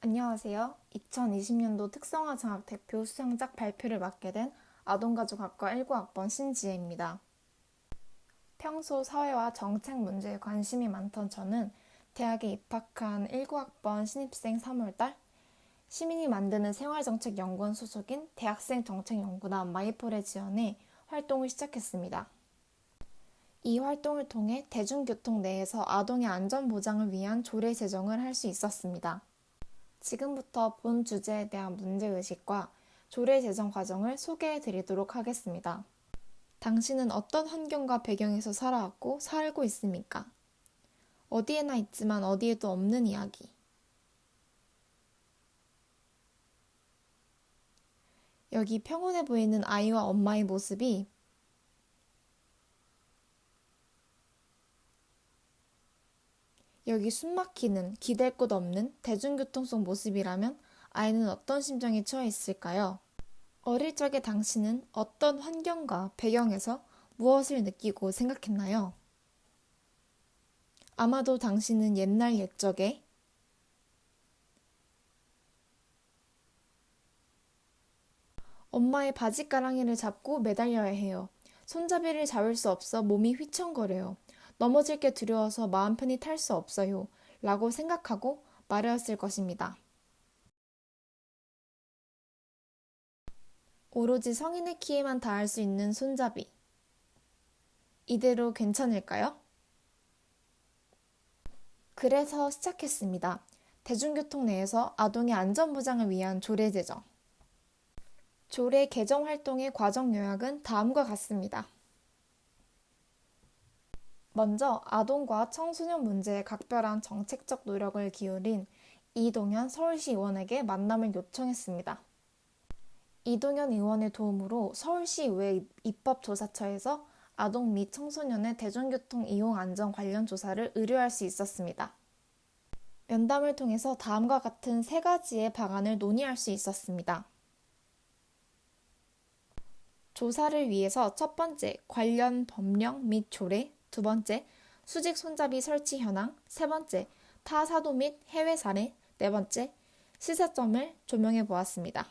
안녕하세요. 2020년도 특성화장학 대표 수상작 발표를 맡게 된 아동가족학과 19학번 신지혜입니다. 평소 사회와 정책 문제에 관심이 많던 저는 대학에 입학한 19학번 신입생 3월달 시민이 만드는 생활정책연구원 소속인 대학생정책연구단 마이폴에 지원해 활동을 시작했습니다. 이 활동을 통해 대중교통 내에서 아동의 안전보장을 위한 조례 제정을 할 수 있었습니다. 지금부터 본 주제에 대한 문제의식과 조례 제정 과정을 소개해 드리도록 하겠습니다. 당신은 어떤 환경과 배경에서 살아왔고 살고 있습니까? 어디에나 있지만 어디에도 없는 이야기. 여기 평온해 보이는 아이와 엄마의 모습이 여기 숨막히는 기댈 곳 없는 대중교통 속 모습이라면 아이는 어떤 심정에 처해 있을까요? 어릴 적의 당신은 어떤 환경과 배경에서 무엇을 느끼고 생각했나요? 아마도 당신은 옛날 옛적에 엄마의 바지가랑이를 잡고 매달려야 해요. 손잡이를 잡을 수 없어 몸이 휘청거려요. 넘어질 게 두려워서 마음 편히 탈 수 없어요. 라고 생각하고 말하였을 것입니다. 오로지 성인의 키에만 닿을 수 있는 손잡이. 이대로 괜찮을까요? 그래서 시작했습니다. 대중교통 내에서 아동의 안전보장을 위한 조례 제정. 조례 개정 활동의 과정 요약은 다음과 같습니다. 먼저 아동과 청소년 문제에 각별한 정책적 노력을 기울인 이동현 서울시 의원에게 만남을 요청했습니다. 이동현 의원의 도움으로 서울시의회 입법조사처에서 아동 및 청소년의 대중교통 이용 안전 관련 조사를 의뢰할 수 있었습니다. 면담을 통해서 다음과 같은 세 가지의 방안을 논의할 수 있었습니다. 조사를 위해서 첫 번째, 관련 법령 및 조례, 두 번째, 수직 손잡이 설치 현황, 세 번째, 타 사도 및 해외 사례, 네 번째, 시사점을 조명해 보았습니다.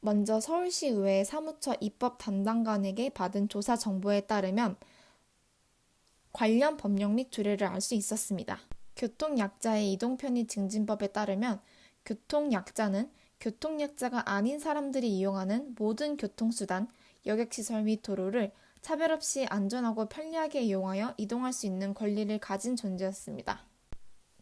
먼저 서울시의회 사무처 입법 담당관에게 받은 조사 정보에 따르면 관련 법령 및 조례를 알 수 있었습니다. 교통약자의 이동편의 증진법에 따르면 교통약자는 교통약자가 아닌 사람들이 이용하는 모든 교통수단, 여객시설 및 도로를 차별 없이 안전하고 편리하게 이용하여 이동할 수 있는 권리를 가진 존재였습니다.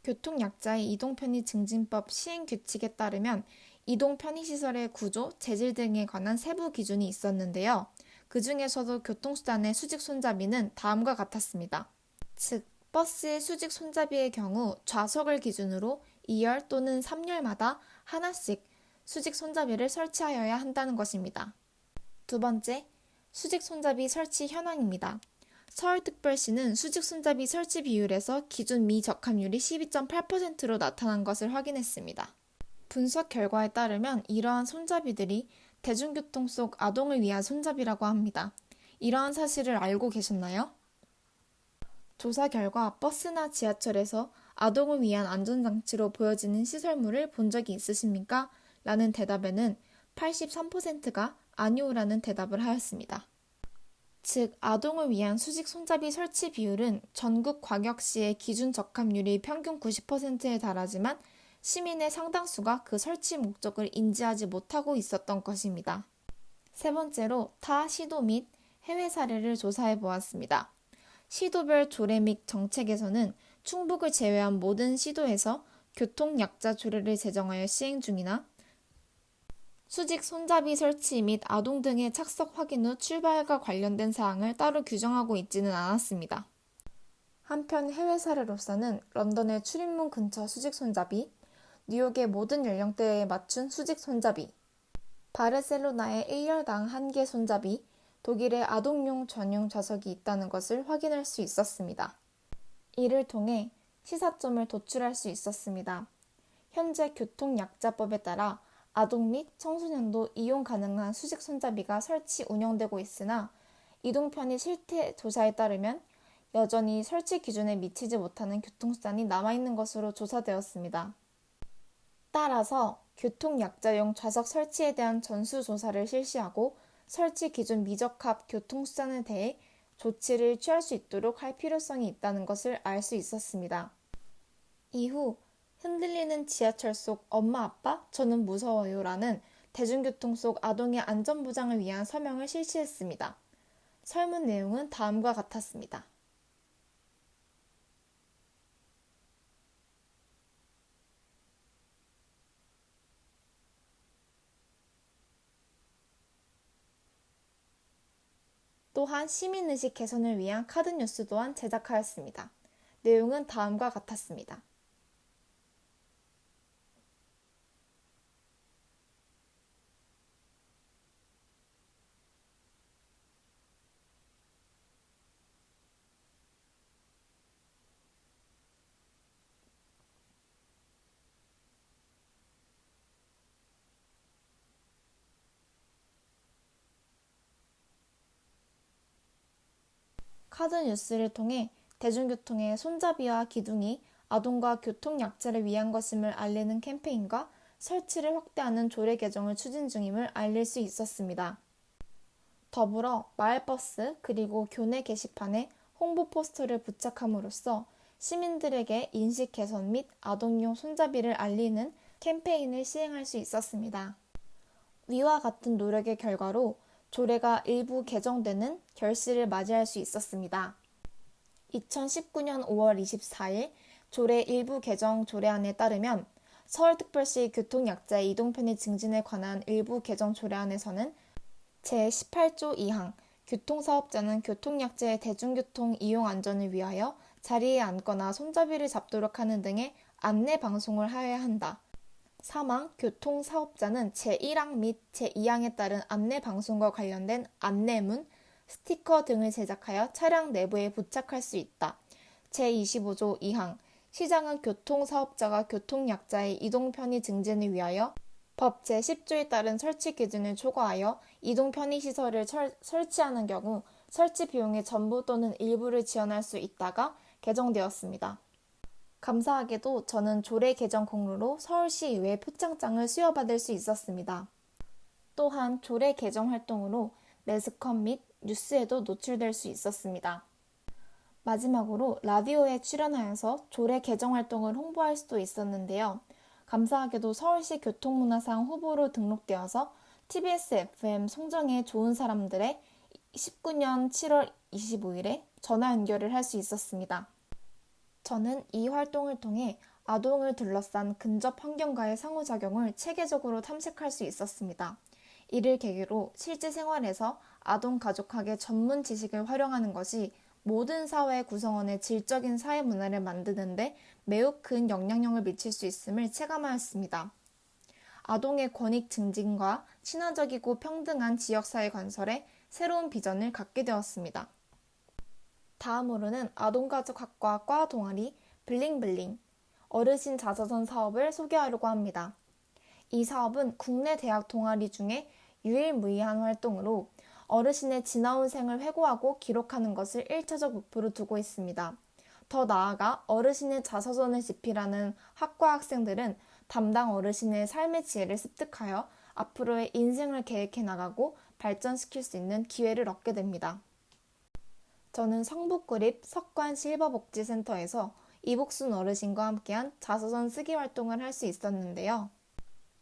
교통약자의 이동편의 증진법 시행규칙에 따르면 이동편의시설의 구조, 재질 등에 관한 세부 기준이 있었는데요. 그 중에서도 교통수단의 수직 손잡이는 다음과 같았습니다. 즉, 버스의 수직 손잡이의 경우 좌석을 기준으로 2열 또는 3열마다 하나씩 수직 손잡이를 설치하여야 한다는 것입니다. 두 번째, 수직 손잡이 설치 현황입니다. 서울특별시는 수직 손잡이 설치 비율에서 기준 미적합률이 12.8%로 나타난 것을 확인했습니다. 분석 결과에 따르면 이러한 손잡이들이 대중교통 속 아동을 위한 손잡이라고 합니다. 이러한 사실을 알고 계셨나요? 조사 결과 버스나 지하철에서 아동을 위한 안전장치로 보여지는 시설물을 본 적이 있으십니까? 라는 대답에는 83%가 아니오라는 대답을 하였습니다. 즉, 아동을 위한 수직 손잡이 설치 비율은 전국 광역시의 기준 적합률이 평균 90%에 달하지만 시민의 상당수가 그 설치 목적을 인지하지 못하고 있었던 것입니다. 세 번째로 타 시도 및 해외 사례를 조사해 보았습니다. 시도별 조례 및 정책에서는 충북을 제외한 모든 시도에서 교통약자 조례를 제정하여 시행 중이나 수직 손잡이 설치 및 아동 등의 착석 확인 후 출발과 관련된 사항을 따로 규정하고 있지는 않았습니다. 한편 해외 사례로서는 런던의 출입문 근처 수직 손잡이, 뉴욕의 모든 연령대에 맞춘 수직 손잡이, 바르셀로나의 A열당 1개 손잡이, 독일의 아동용 전용 좌석이 있다는 것을 확인할 수 있었습니다. 이를 통해 시사점을 도출할 수 있었습니다. 현재 교통약자법에 따라 아동 및 청소년도 이용 가능한 수직 손잡이가 설치 운영되고 있으나 이동편의 실태 조사에 따르면 여전히 설치 기준에 미치지 못하는 교통수단이 남아있는 것으로 조사되었습니다. 따라서 교통약자용 좌석 설치에 대한 전수조사를 실시하고 설치 기준 미적합 교통수단에 대해 조치를 취할 수 있도록 할 필요성이 있다는 것을 알 수 있었습니다. 이후 흔들리는 지하철 속 엄마 아빠 저는 무서워요라는 대중교통 속 아동의 안전보장을 위한 서명을 실시했습니다. 설문 내용은 다음과 같았습니다. 또한 시민의식 개선을 위한 카드뉴스 또한 제작하였습니다. 내용은 다음과 같았습니다. 카드 뉴스를 통해 대중교통의 손잡이와 기둥이 아동과 교통약자를 위한 것임을 알리는 캠페인과 설치를 확대하는 조례 개정을 추진 중임을 알릴 수 있었습니다. 더불어 마을버스 그리고 교내 게시판에 홍보 포스터를 부착함으로써 시민들에게 인식 개선 및 아동용 손잡이를 알리는 캠페인을 시행할 수 있었습니다. 위와 같은 노력의 결과로 조례가 일부 개정되는 결실을 맞이할 수 있었습니다. 2019년 5월 24일 조례 일부 개정 조례안에 따르면 서울특별시 교통약자의 이동편의 증진에 관한 일부 개정 조례안에서는 제18조 2항 교통사업자는 교통약자의 대중교통 이용 안전을 위하여 자리에 앉거나 손잡이를 잡도록 하는 등의 안내 방송을 하여야 한다. 사망, 교통사업자는 제1항 및 제2항에 따른 안내방송과 관련된 안내문, 스티커 등을 제작하여 차량 내부에 부착할 수 있다. 제25조 2항 시장은 교통사업자가 교통약자의 이동 편의 증진을 위하여 법 제10조에 따른 설치 기준을 초과하여 이동 편의 시설을 설치하는 경우 설치 비용의 전부 또는 일부를 지원할 수 있다가 개정되었습니다. 감사하게도 저는 조례 개정 공로로 서울시의회 표창장을 수여받을 수 있었습니다. 또한 조례 개정 활동으로 매스컴 및 뉴스에도 노출될 수 있었습니다. 마지막으로 라디오에 출연하여서 조례 개정 활동을 홍보할 수도 있었는데요. 감사하게도 서울시 교통문화상 후보로 등록되어서 TBS FM 송정의 좋은 사람들의 19년 7월 25일에 전화 연결을 할 수 있었습니다. 저는 이 활동을 통해 아동을 둘러싼 근접 환경과의 상호작용을 체계적으로 탐색할 수 있었습니다. 이를 계기로 실제 생활에서 아동 가족학의 전문 지식을 활용하는 것이 모든 사회 구성원의 질적인 사회 문화를 만드는 데 매우 큰 영향력을 미칠 수 있음을 체감하였습니다. 아동의 권익 증진과 친화적이고 평등한 지역사회 건설에 새로운 비전을 갖게 되었습니다. 다음으로는 아동가족학과 과 동아리 블링블링 어르신 자서전 사업을 소개하려고 합니다. 이 사업은 국내 대학 동아리 중에 유일무이한 활동으로 어르신의 지나온 생을 회고하고 기록하는 것을 1차적 목표로 두고 있습니다. 더 나아가 어르신의 자서전을 집필하는 학과 학생들은 담당 어르신의 삶의 지혜를 습득하여 앞으로의 인생을 계획해 나가고 발전시킬 수 있는 기회를 얻게 됩니다. 저는 성북구립 석관 실버복지센터에서 이복순 어르신과 함께한 자서전 쓰기 활동을 할 수 있었는데요.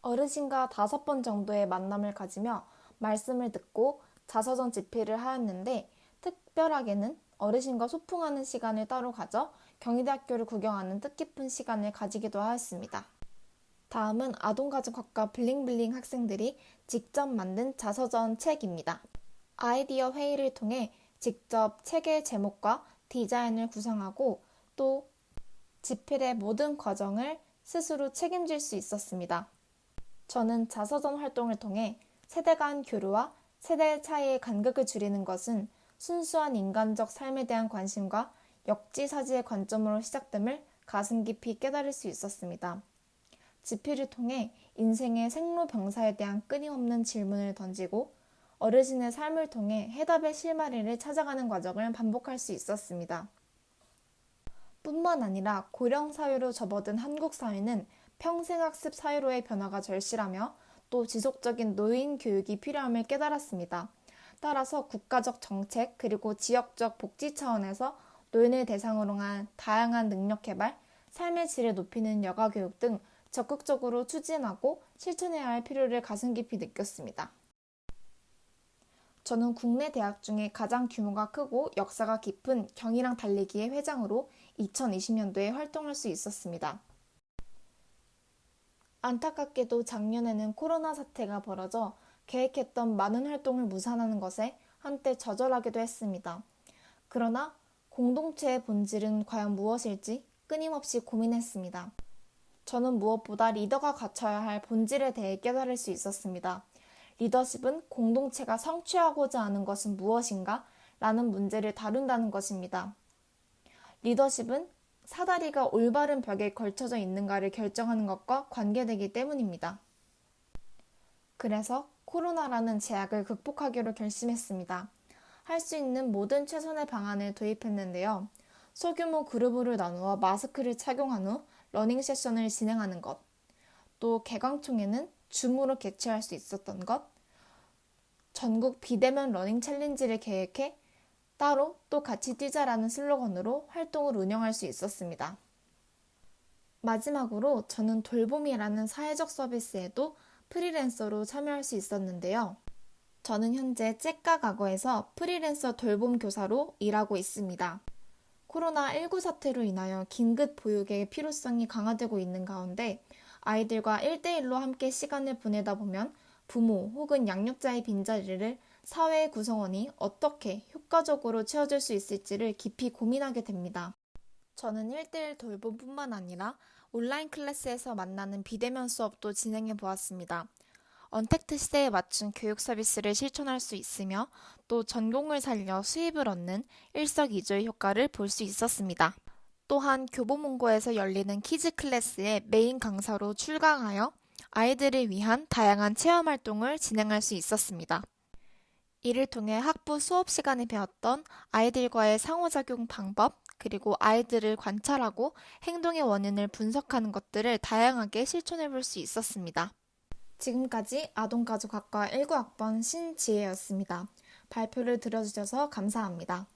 어르신과 5번 정도의 만남을 가지며 말씀을 듣고 자서전 집필을 하였는데 특별하게는 어르신과 소풍하는 시간을 따로 가져 경희대학교를 구경하는 뜻깊은 시간을 가지기도 하였습니다. 다음은 아동가족학과 블링블링 학생들이 직접 만든 자서전 책입니다. 아이디어 회의를 통해 직접 책의 제목과 디자인을 구상하고 또 집필의 모든 과정을 스스로 책임질 수 있었습니다. 저는 자서전 활동을 통해 세대 간 교류와 세대 차이의 간극을 줄이는 것은 순수한 인간적 삶에 대한 관심과 역지사지의 관점으로 시작됨을 가슴 깊이 깨달을 수 있었습니다. 집필을 통해 인생의 생로병사에 대한 끊임없는 질문을 던지고 어르신의 삶을 통해 해답의 실마리를 찾아가는 과정을 반복할 수 있었습니다. 뿐만 아니라 고령 사회로 접어든 한국 사회는 평생학습 사유로의 변화가 절실하며 또 지속적인 노인 교육이 필요함을 깨달았습니다. 따라서 국가적 정책 그리고 지역적 복지 차원에서 노인을 대상으로 한 다양한 능력 개발, 삶의 질을 높이는 여가 교육 등 적극적으로 추진하고 실천해야 할 필요를 가슴 깊이 느꼈습니다. 저는 국내 대학 중에 가장 규모가 크고 역사가 깊은 경희랑 달리기의 회장으로 2020년도에 활동할 수 있었습니다. 안타깝게도 작년에는 코로나 사태가 벌어져 계획했던 많은 활동을 무산하는 것에 한때 좌절하기도 했습니다. 그러나 공동체의 본질은 과연 무엇일지 끊임없이 고민했습니다. 저는 무엇보다 리더가 갖춰야 할 본질에 대해 깨달을 수 있었습니다. 리더십은 공동체가 성취하고자 하는 것은 무엇인가? 라는 문제를 다룬다는 것입니다. 리더십은 사다리가 올바른 벽에 걸쳐져 있는가를 결정하는 것과 관계되기 때문입니다. 그래서 코로나라는 제약을 극복하기로 결심했습니다. 할 수 있는 모든 최선의 방안을 도입했는데요. 소규모 그룹으로 나누어 마스크를 착용한 후 러닝 세션을 진행하는 것, 또 개강총회는 줌으로 개최할 수 있었던 것, 전국 비대면 러닝 챌린지를 계획해 따로 또 같이 뛰자라는 슬로건으로 활동을 운영할 수 있었습니다. 마지막으로 저는 돌봄이라는 사회적 서비스에도 프리랜서로 참여할 수 있었는데요. 저는 현재 째까 과거에서 프리랜서 돌봄 교사로 일하고 있습니다. 코로나19 사태로 인하여 긴급 보육의 필요성이 강화되고 있는 가운데 아이들과 1대1로 함께 시간을 보내다 보면 부모 혹은 양육자의 빈자리를 사회의 구성원이 어떻게 효과적으로 채워줄 수 있을지를 깊이 고민하게 됩니다. 저는 1대1 돌봄뿐만 아니라 온라인 클래스에서 만나는 비대면 수업도 진행해 보았습니다. 언택트 시대에 맞춘 교육 서비스를 실천할 수 있으며 또 전공을 살려 수입을 얻는 일석이조의 효과를 볼 수 있었습니다. 또한 교보문고에서 열리는 키즈 클래스에 메인 강사로 출강하여 아이들을 위한 다양한 체험 활동을 진행할 수 있었습니다. 이를 통해 학부 수업 시간에 배웠던 아이들과의 상호작용 방법, 그리고 아이들을 관찰하고 행동의 원인을 분석하는 것들을 다양하게 실천해 볼 수 있었습니다. 지금까지 아동가족학과 19학번 신지혜였습니다. 발표를 들어주셔서 감사합니다.